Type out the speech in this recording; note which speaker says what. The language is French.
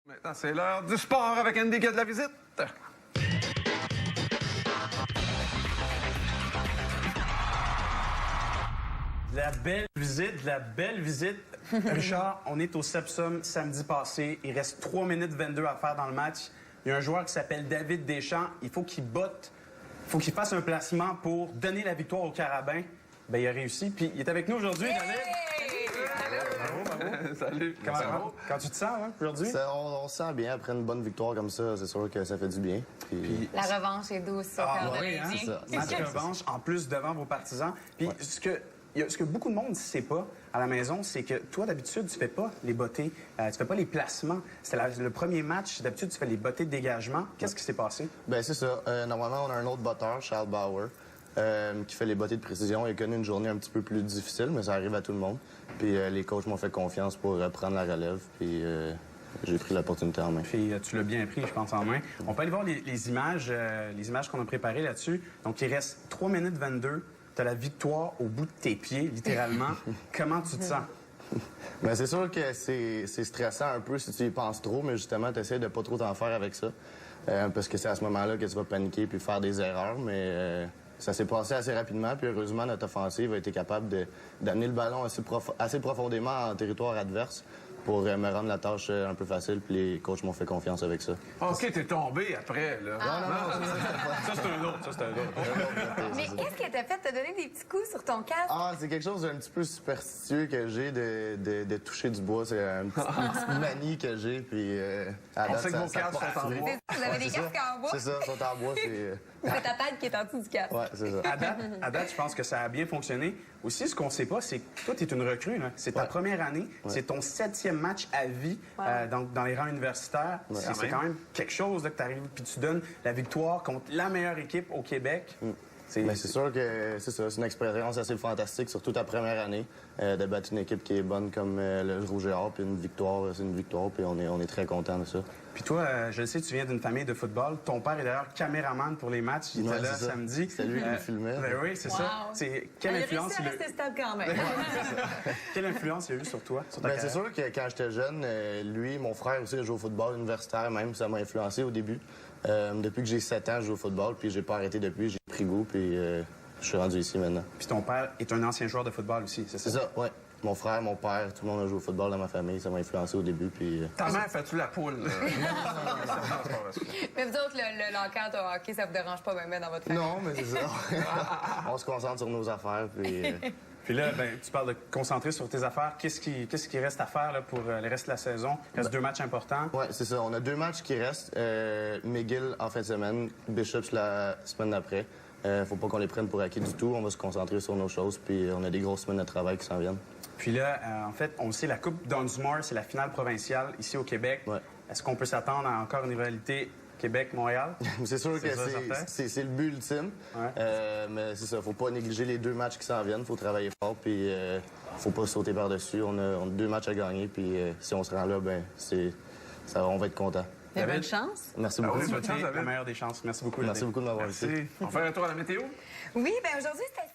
Speaker 1: Maintenant, c'est l'heure du sport avec Andy qui a de la visite.
Speaker 2: De la belle visite. Richard, on est au Sepsum samedi passé. Il reste 3 minutes 22 à faire dans le match. Il y a un joueur qui s'appelle David Deschamps. Il faut qu'il botte. Il faut qu'il fasse un placement pour donner la victoire au Carabin. Ben, il a réussi. Puis il est avec nous aujourd'hui, David. Bravo.
Speaker 1: Salut.
Speaker 2: Quand tu te sens, hein, aujourd'hui?
Speaker 3: On se sent bien après une bonne victoire comme ça. C'est sûr que ça fait du bien. Puis...
Speaker 4: La revanche est douce, ça.
Speaker 2: Oui, hein?
Speaker 3: C'est ça.
Speaker 2: Match revanche, en plus devant vos partisans. Puis ce que beaucoup de monde ne sait pas à la maison, c'est que toi, d'habitude, tu fais pas les bottées, tu fais pas les placements. C'était le premier match. D'habitude, tu fais les bottées de dégagement. Qu'est-ce qui s'est passé?
Speaker 3: Ben c'est ça. Normalement, on a un autre botteur, Charles Bauer, qui fait les bottées de précision. Il a connu une journée un petit peu plus difficile, mais ça arrive à tout le monde. Puis les coachs m'ont fait confiance pour prendre la relève. Puis j'ai pris l'opportunité en main.
Speaker 2: Puis tu l'as bien pris, je pense, en main. On peut aller voir les images qu'on a préparées là-dessus. Donc, il reste 3 minutes 22. Tu as la victoire au bout de tes pieds, littéralement. Comment tu te sens?
Speaker 3: Ben c'est sûr que c'est stressant un peu si tu y penses trop, mais justement, tu essaies de pas trop t'en faire avec ça. Parce que c'est à ce moment-là que tu vas paniquer puis faire des erreurs, mais ça s'est passé assez rapidement. Puis heureusement, notre offensive a été capable d'amener le ballon assez profondément en territoire adverse pour me rendre la tâche un peu facile. Puis les coachs m'ont fait confiance avec ça.
Speaker 1: OK, t'es tombé après, là.
Speaker 2: Ça, c'est un autre.
Speaker 4: Mais qu'est-ce que t'as fait? T'as donné des petits coups sur ton casque?
Speaker 3: Ah, c'est quelque chose d'un petit peu superstitieux que j'ai de toucher du bois. C'est une petite manie que j'ai. Puis
Speaker 1: On sait que vos casques sont en bois.
Speaker 4: Vous avez des casques en bois?
Speaker 3: C'est ça, sont en bois.
Speaker 4: C'est ta tête qui est en dessous du casque.
Speaker 3: Ouais, c'est ça.
Speaker 2: À date, je pense que ça a bien fonctionné. Aussi, ce qu'on ne sait pas, c'est que toi, tu es une recrue. Là. C'est ta première année. C'est ton 7e match à vie donc dans les rangs universitaires. C'est quand même quelque chose là, que tu arrives puis tu donnes la victoire contre la meilleure équipe au Québec.
Speaker 3: Mais c'est sûr que c'est ça. C'est une expérience assez fantastique, surtout ta première année, de battre une équipe qui est bonne comme le Rouge et Or. Puis une victoire, c'est une victoire. Puis on est très content de ça.
Speaker 2: Puis toi, je le sais, tu viens d'une famille de football. Ton père est d'ailleurs caméraman pour les matchs. Il était là samedi.
Speaker 3: C'est lui qui me filmait.
Speaker 2: Ben oui, c'est ça. Quelle influence
Speaker 4: il a réussi à rester stable quand même.
Speaker 2: Quelle influence il a eu sur toi, sur ta
Speaker 3: Ben, c'est
Speaker 2: carrière?
Speaker 3: sûr que quand j'étais jeune, lui, mon frère aussi, a joué au football universitaire même. Ça m'a influencé au début. Depuis que j'ai 7 ans, je joue au football. Puis j'ai pas arrêté depuis. J'ai pris goût. Puis je suis rendu ici maintenant.
Speaker 2: Puis ton père est un ancien joueur de football aussi, c'est ça?
Speaker 3: C'est ça, ouais. Mon frère, mon père, tout le monde a joué au football dans ma famille. Ça m'a influencé au début. Puis
Speaker 1: Ta mère, fais-tu la poule?
Speaker 4: Mais vous autres, le locker au hockey, ça vous dérange pas même dans votre famille?
Speaker 3: non, mais c'est ça. On se concentre sur nos affaires. Puis
Speaker 2: Puis là, ben, tu parles de concentrer sur tes affaires. Qu'est-ce qui reste à faire là, pour le reste de la saison? Il reste 2 matchs importants.
Speaker 3: ouais, c'est ça. On a 2 matchs qui restent. McGill en fin de semaine, Bishops la semaine d'après. Faut pas qu'on les prenne pour acquis du tout. On va se concentrer sur nos choses. Puis on a des grosses semaines de travail qui s'en viennent.
Speaker 2: Puis là, en fait, on le sait, la Coupe Dunsmore, c'est la finale provinciale ici au Québec.
Speaker 3: Ouais.
Speaker 2: Est-ce qu'on peut s'attendre à encore une rivalité Québec-Montréal?
Speaker 3: C'est sûr que
Speaker 2: certain.
Speaker 3: c'est le but ultime.
Speaker 2: Ouais.
Speaker 3: Mais c'est ça. Faut pas négliger les 2 matchs qui s'en viennent. Faut travailler fort. Puis faut pas sauter par-dessus. On a 2 matchs à gagner. Puis si on se rend là, ben on va être content.
Speaker 4: Bonne chance.
Speaker 3: Merci beaucoup.
Speaker 2: Tu as la meilleure des chances. Merci beaucoup.
Speaker 3: Merci beaucoup de m'avoir invité.
Speaker 1: On fait un tour à la météo?
Speaker 4: Oui, bien aujourd'hui, c'était